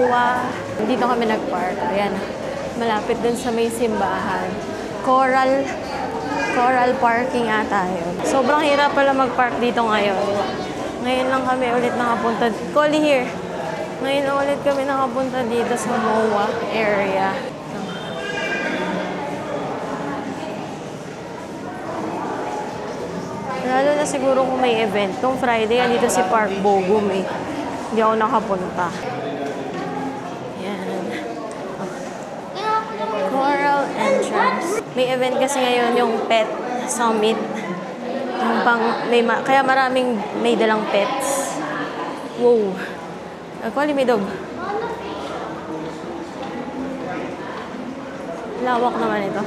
MOA. Dito kami nag-park. Ayan. Malapit din sa may simbahan. Coral parking ata yun. Sobrang hirap pala mag-park dito ngayon. Ngayon lang kami ulit nakapunta. Collie here. Ngayon lang ulit kami nakapunta dito sa MOA area. Lalo na siguro kung may event. Nung Friday, andito si Park Bogum eh. Hindi ako nakapunta. Yan. Coral entrance. May event kasi ngayon yung pet summit. Yung kaya maraming may dalang pets. Wow. Actually, may dog. Lawak naman ito.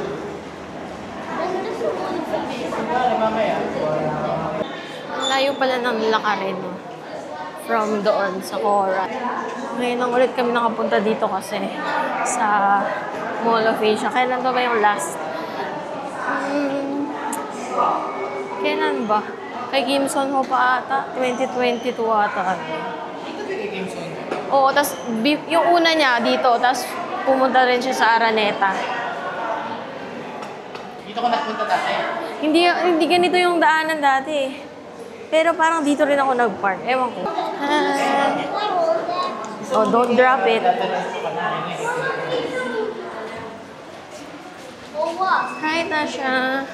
Ang layo pala ng lakarin, no? From doon sa Coral. Ngayon lang ulit kami nakapunta dito kasi sa Mall of Asia. Kailan ba yung last? Kailan ba? Kay Gimson Ho pa ata. 2022 ata. Dito din kay Gimson? Oo, tas yung una niya dito, tas pumunta rin siya sa Araneta. Dito ko nagpunta dati. Hindi ganito yung daanan dati. Pero parang dito rin ako nag-park. Ewan ko. Oh, don't drop it. Hi, Tasha.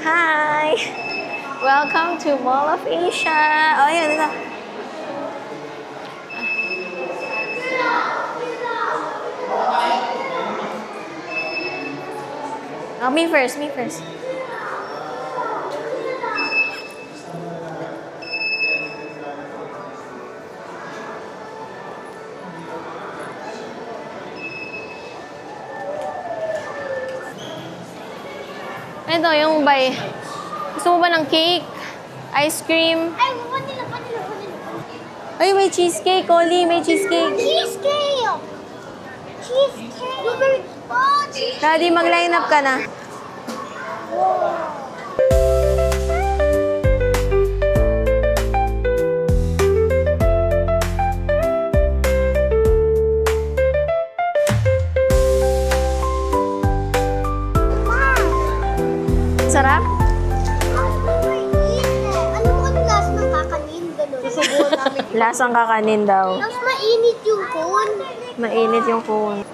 Hi! Welcome to Mall of Asia. Oh, yun. Ito. Oh, me first. Ito, yung by... Gusto mo ba ng cake? Ice cream? Ay, vanilla. Ay, may cheesecake, Collie. May cheesecake. Cheesecake! Blueberry. Oh, cheesecake! Daddy, mag-line up ka na. Sarap? Ano mo ang lasa ng kakanin? Ganun. Susubuhan namin. Lasang kakanin daw. Tapos mainit yung cone. Mainit yung cone.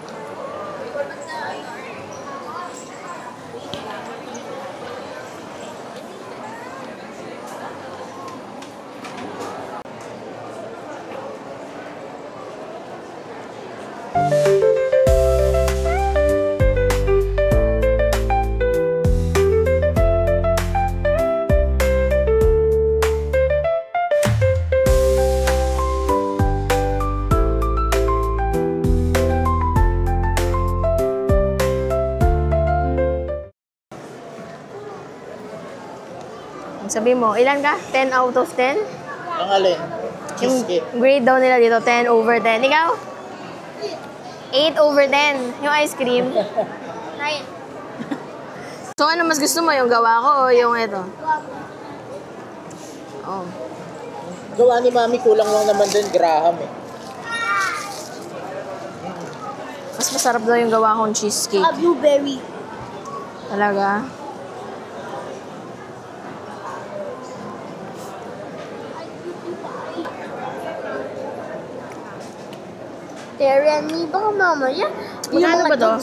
Sabi mo, ilan ka? 10 out of 10? Ang alin? Yung Cheesecake. grade daw nila dito, 10 over 10. Ikaw? 8 over 10. Yung ice cream. 9. So, ano mas gusto mo? Yung gawa ko o yung ito? Oh. Gawa ni Mami, kulang lang naman din Graham eh. Mas masarap daw yung gawa kong cheesecake. Blueberry. Talaga? Teriyani, baka mamaya. Magkano ba to?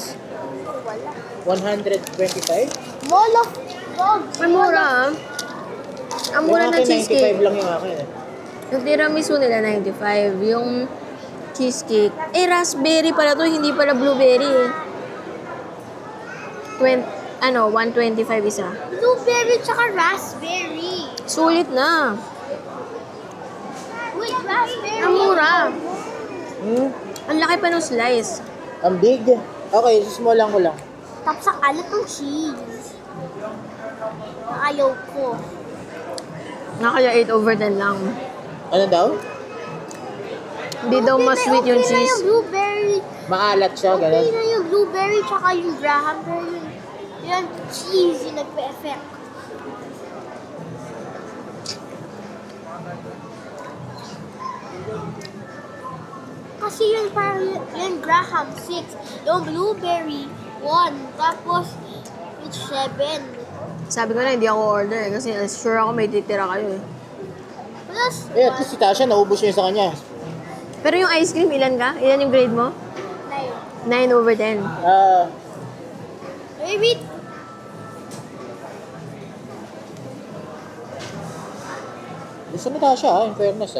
Wala. 125? Mall of Dog. Ang mura ah. Ang mura ng cheesecake. 95 lang yung akin eh. Yung tiramisu nila, 95. Yung cheesecake. Eh, raspberry pala to, hindi pala blueberry eh. 125 isa. Blueberry tsaka raspberry. Sulit na. Wait, raspberry. Ang mura. Hmm? Ang laki pa ng slice. Ang big. Okay, susmolan ko lang. Tapos ang alat ng cheese. Ayaw ko. Nakaya 8 over 10 lang. Ano daw? Hindi daw mas sweet yung Okay na cheese. yung blueberry. Maalat siya, Okay gano'n. na yung blueberry tsaka yung Graham. Pero yung Yung cheese yung nagpe-effect. Kasi yun parang yung Graham 6, yung blueberry 1, tapos it's 7. Sabi ko na hindi ako order eh, kasi sure ako may titira kayo eh. Plus Eh, at least si Tasha, naubos niya sa kanya. Pero yung ice cream, ilan ka? Ilan yung grade mo? 9. 9 over 10. Maybe Gusto ni Tasha, in fairness,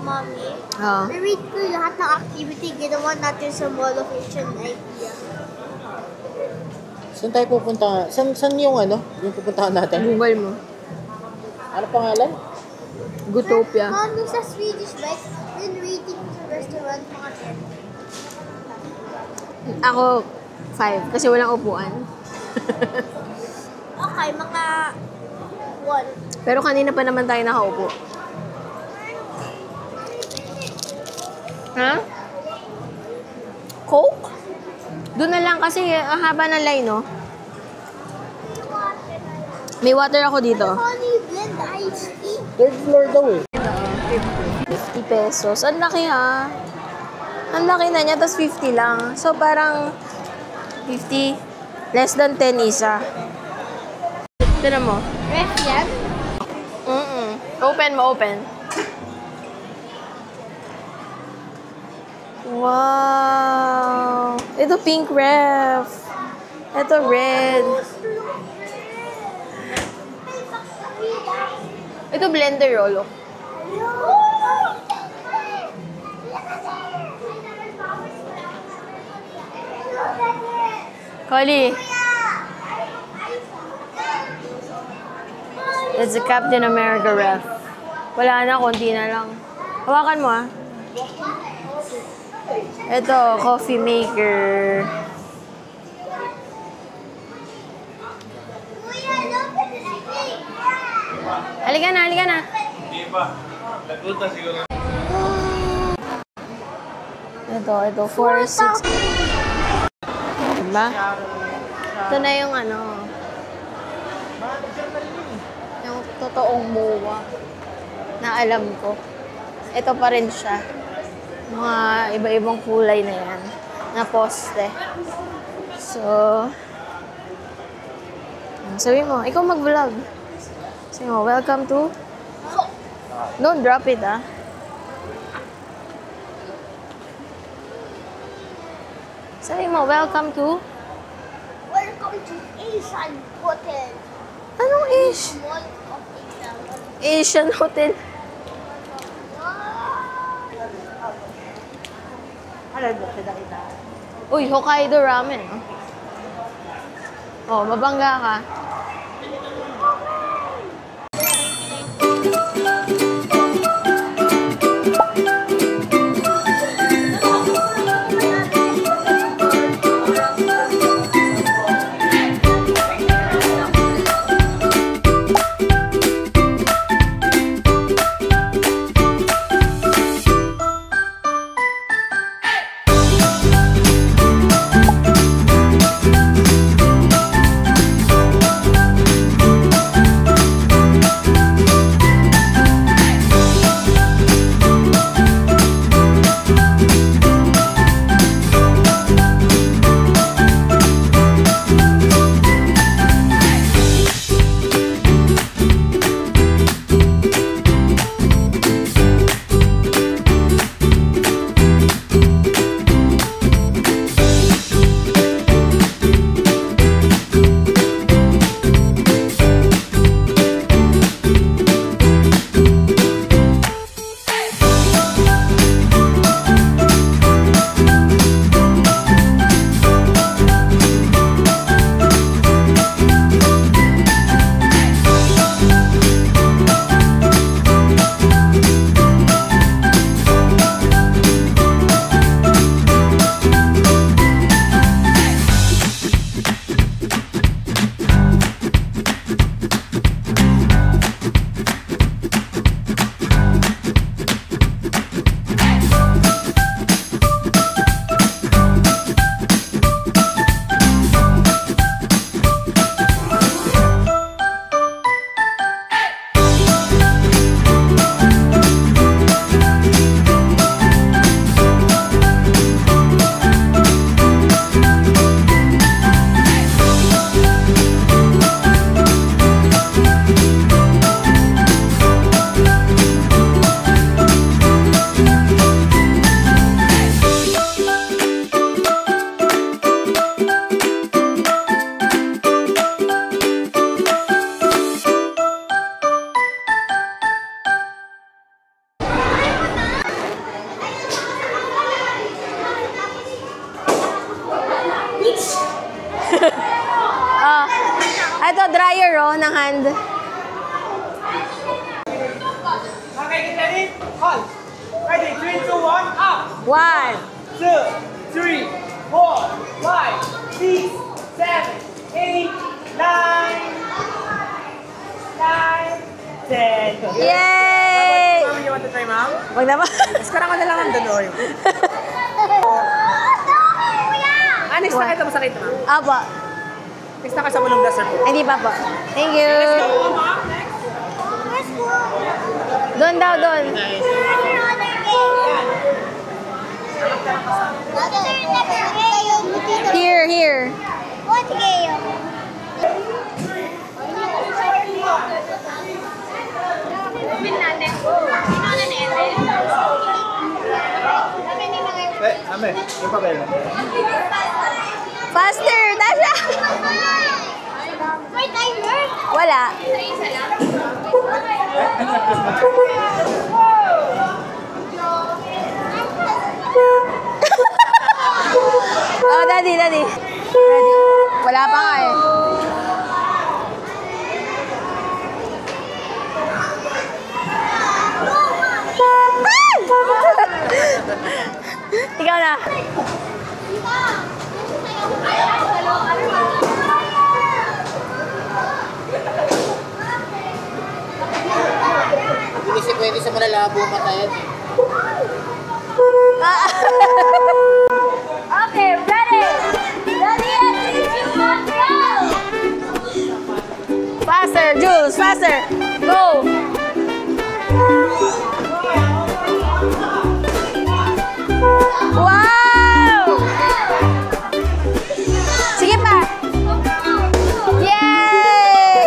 Mommy. Oo. I-read ko yung lahat ng activity ginawa natin sa Mall of Asian Idea. Saan tayo pupunta? Saan yung yung pupuntahan natin? Google mo. Ano pangalan? Gootopia. Mommy, sa Swedish bike, then reading sa restaurant mga 10. Ako, 5. Kasi walang upuan. Okay, mga 1. Pero kanina pa naman tayo nakaupo. Ha? Coke? Doon na lang kasi ang haba ng line, no? May water ako dito. Honey blend iced tea. Third floor daw eh. 50 pesos. Ang laki ha. Ang laki na niya, tapos 50 lang. So parang 50, less than 10 isa. Tignan mo. Ref yan? Open mo, open. Wow! Ito pink ref. Ito red. Ito blender, Rolo. Collie. It's a Captain America ref. Wala na, konti na lang. Hawakan mo ah. Ito, coffee maker. Halika na, halika na. Hindi pa. Naguta siguro. Ito, 460. Diba? Ito na yung yung totoong MOA na alam ko. Ito pa rin siya. Mga iba-ibang kulay na yan. Na poste. So, sabi mo, ikaw mag-vlog. Sabi mo, welcome to... Don't drop it, ah. Sabi mo, welcome to... Welcome to Asian Hotel. Anong Asian? Mall of Asian. Asian Hotel. Uy, Hokkaido ramen. Oh, mabangga ka. dryer oh, ng hand. Okay, get ready? Hold. Ready, 3, 2, 1, up! 1. 2, 3, 4, 5, 6, 7, 8, 9, 10. Yay! Mom, you want to try, Mom? Wag na ba? Sekarang ko na lang ang doon. Next na kayo masakit, Ma'am. Apa. Next na kayo sa walong dasar po. Hindi pa po. Thank you. Doon daw, doon. Here, here. What game? Ame, yung papel na. Faster, Tasha! May timer? Wala. Oh, daddy. Daddy. Wala pa nga eh. Ikaw na. Hindi kasi pwede sa malalabo matayan. Okay, ready? Ready and 3, 2, 1, go! Faster, Jules, faster. Go. Wow! Sige pa. Yay!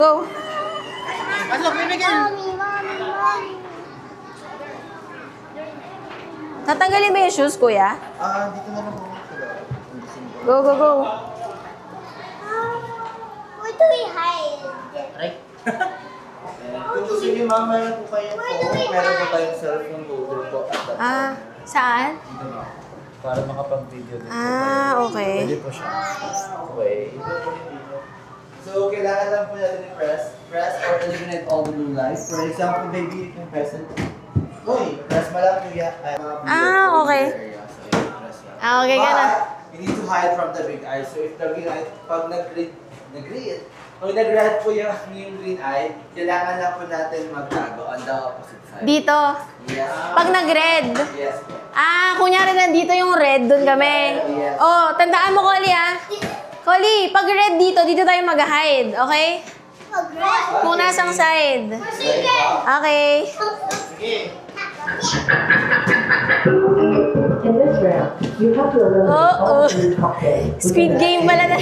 Go. Pasok, bibigyan! Tatanggalin ba yung shoes, kuya? Dito na lang po. Go, go, go. Where do we hide? Right? Kung gusto niyo, ma'am, meron po kayo po. Meron po tayong cellphone holder po. Saan? Dito na. Para makapag-video din. Okay. Pwede po siya. Okay. So, kailangan lang po natin i-press or eliminate all the blue lights. For example, maybe yung present. Uy, press mo lang kuya. Okay. So, press lang. Okay, ganun. You need to hide from the big eye. So, if the green eye, pag pag nag-red po yung green eye, kailangan lang po natin magtago on the opposite side. Dito. Yes. Pag nag-red. Yes po. Kunyari nandito yung red, dun kami. Yes. Oh, tandaan mo, Collie, Collie, pag red dito, dito tayo mag-hide, okay? Kung nasang side. Sige. Okay. In this round, you have to eliminate all three cocktails. Squid Game pala na.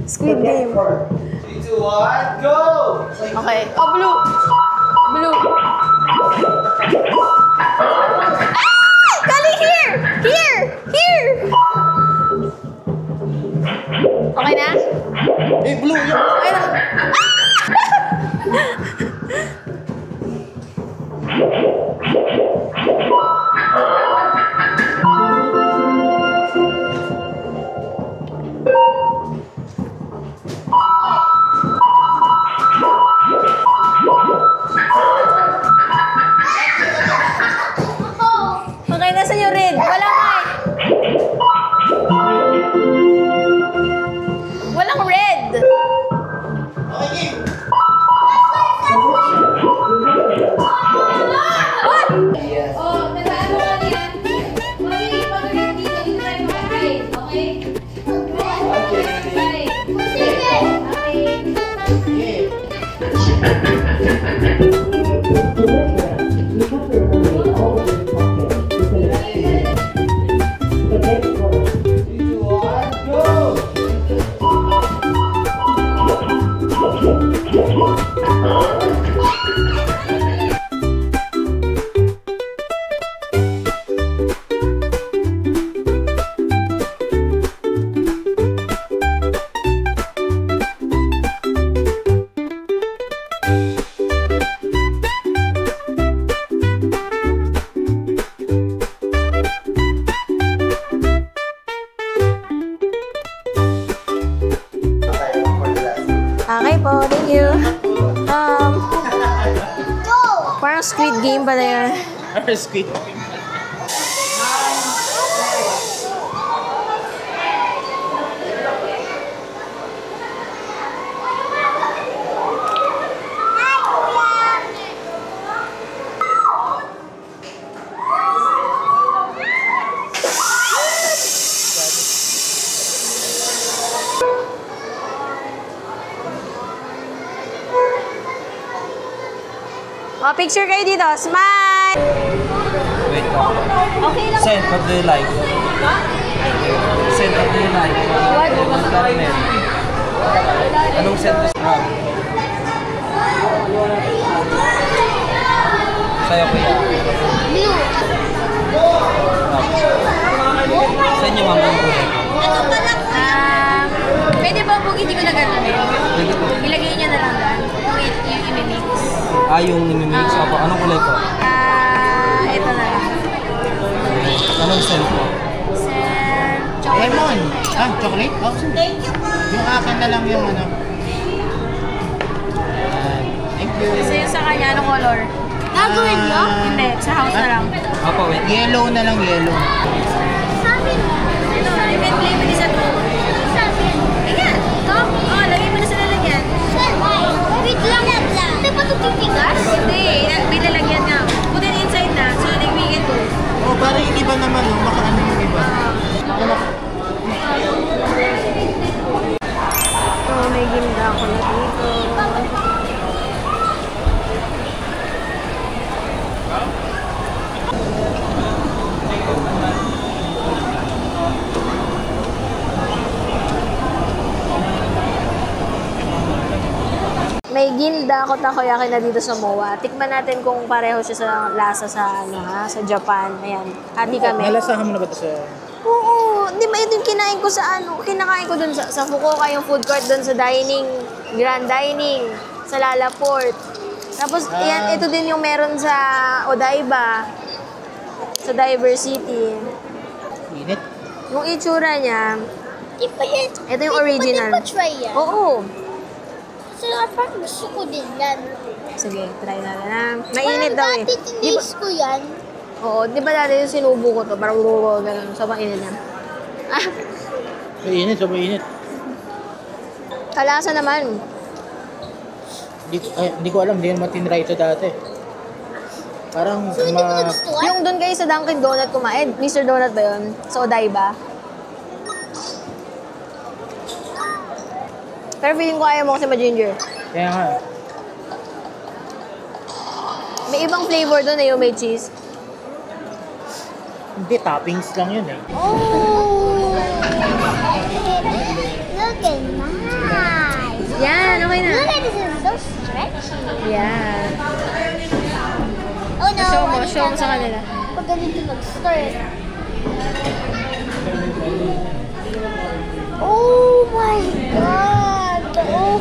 Squid Game. 3, 2, 1, go! Okay. Oh, blue. Blue. Collie, here! Here! Here! Okay na? Eh, blue yun! Okay na. Okay, nasa yung red? Wala nga eh. Walang red. What? Yes. Oh, tandaan mo nga yan. Mali, pag red dito, dito tayo mag-hide. Okay? Okay. In this round, you have to eliminate all three cocktails within a few minutes. The next one. 3, 2, 1, go! Okay, for the last. Okay po, thank you. Parang Squid Game pala yun. Squid. Oh, picture kayo dito. Smile! Wait lang. Okay lang. Send, what do you like? Send, what do you like? Lemon caramel. Anong scent gusto mo? Sa'yo kuya. Blue. Sa inyo mama ang kulay. Pwede ba pag hindi ko na gano'n? Pwede po. Ilagay niyo na lang dyan. Yung imimix. Yung nimimix. Opo, anong kulay po? Ito na lang. Anong scent po? Chocolate. Lemon. Chocolate? Oh. Thank you po. Yung akin na lang yung ano. Thank you. Kasi yung sa kanya, anong color? Gagawin mo? Hindi, sa house na lang. Opo, wait. Yellow na lang, yellow. Sabi mo. Ito, lemon flavor isa to. Sabi mo. Ayan. Ito. Oh, lagay mo na sa lalagyan. Wait lang. Hindi pa ito titigas? Hindi, may lalagyan nga. Put it inside na. So, nagmigay ito. Oh, parang yung iba naman, oh. Makaano yung iba. Oh, may ginda ako na dito. May gilda ako takoyaki na dito sa MOA. Tikman natin kung pareho siya sa lasa sa sa Japan. Ayan. Hati kami. Nalasahan mo na ba ito sa... Oo, di ba ito yung kinain ko sa kinakain ko dun sa Fukuoka, yung food court dun sa dining, Grand Dining, sa Lalaport. Tapos, yan, ito din yung meron sa Odaiba, sa Diversity. Init. Yung itsura niya, Di pa yan. ito yung original. Pwede pa try yan. Oo. parang gusto ko din yan. Sige, try natin ha. Mainit daw eh. Dati tinis ko yan. Oo, di ba dati yung sinubo ko to? Parang gano'n. Sobrang init niya. Ah, Mainit, sobrang init. kalasa naman. Hindi ko alam, hindi naman tinry ito dati. Parang So, hindi ko nagustuhan. Yung doon kayo sa Dunkin' Donut kumain, Mr. Donut ba yun? Sa Odaiba? Pero feeling ko ayaw mo kasi ma-ginger. Kaya nga. May ibang flavor doon eh, yung may cheese. Hindi, toppings lang yun eh. Oh! Look at nice. Yan, okay na. Look at this, is so stretchy. Yan. Oh no, Show mo sa kanila. Pag ganito mag-stir. Oh my God! Oh!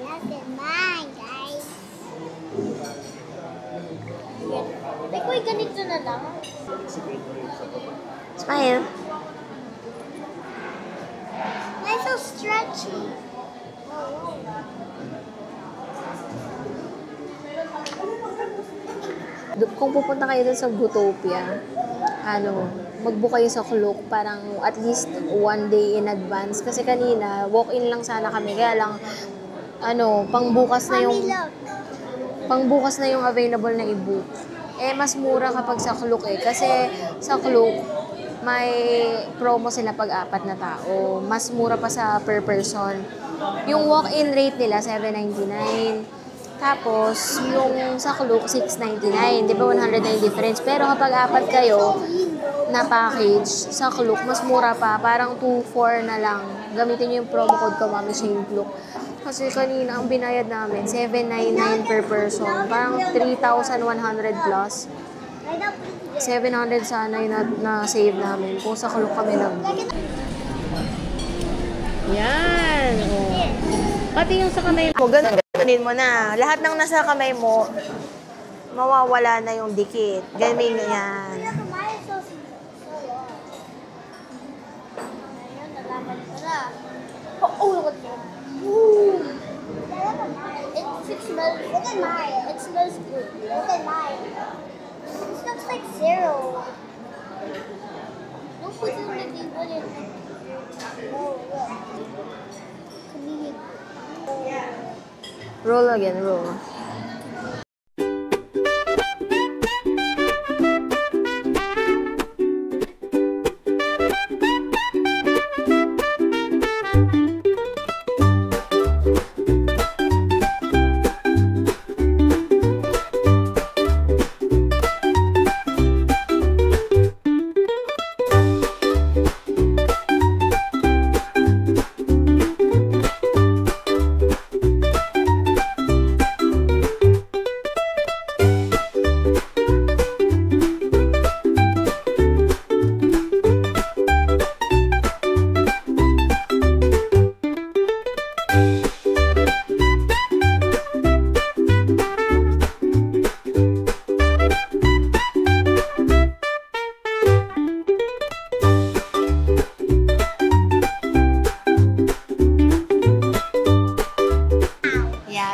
Look at mine, guys. Ay, ganito na lang. Smile. Why so stretchy? Kung pupunta kayo dun sa Gutopia, mag-book kayo sa Klook parang at least 1 day in advance. Kasi kanina, walk-in lang sana kami. Kaya lang, pangbukas na yung available na i-book. Eh, mas mura kapag sa Klook eh. Kasi sa Klook, may promo sila pag 4 na tao. Mas mura pa sa per person. Yung walk-in rate nila, $7.99. Tapos, yung sa Klook, $6.99. Di ba 190 difference? Pero kapag 4 kayo na package, sa Klook, mas mura pa. Parang 2-4 na lang. Gamitin nyo yung promo code ko, Mami Shane Klook. Kasi kanina, ang binayad namin, $7.99 per person. Parang 3,100 plus. 700 sana yung na-save namin. Kung sa Klook kami lang. Yan! Oh. Pati yung sa kamay mo, ganunin mo na. Lahat ng nasa kamay mo, mawawala na yung dikit. Ganun yan. Oh, look at that. It smells. Look at mine. It smells good. Look at mine. This looks like zero. Don't put it on the table. Oh, look. Convenient. Roll again, roll.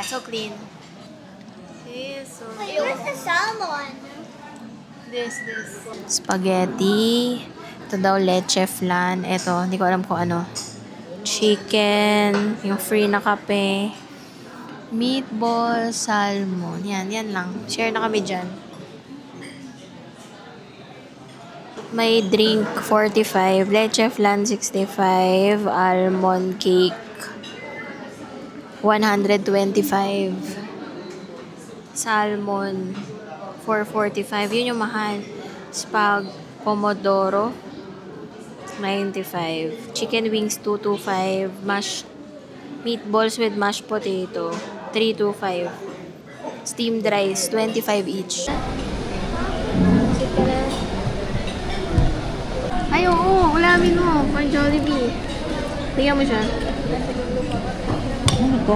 So clean. So Wait, where's the salmon? This. Spaghetti. Ito daw leche flan. Ito, hindi ko alam kung ano. Chicken. Yung free na kape. Meatball, salmon. Yan lang. Share na kami dyan. May drink 45. Leche flan 65. Almond cake 125. Salmon 445. Yun yung mahal. Spag pomodoro 95. Chicken wings 225. Meatballs with mashed potato 325. Steamed rice 25 each. Ay, oo. Ulamin mo. Pang Jollibee. Tingnan mo siya. Ano to?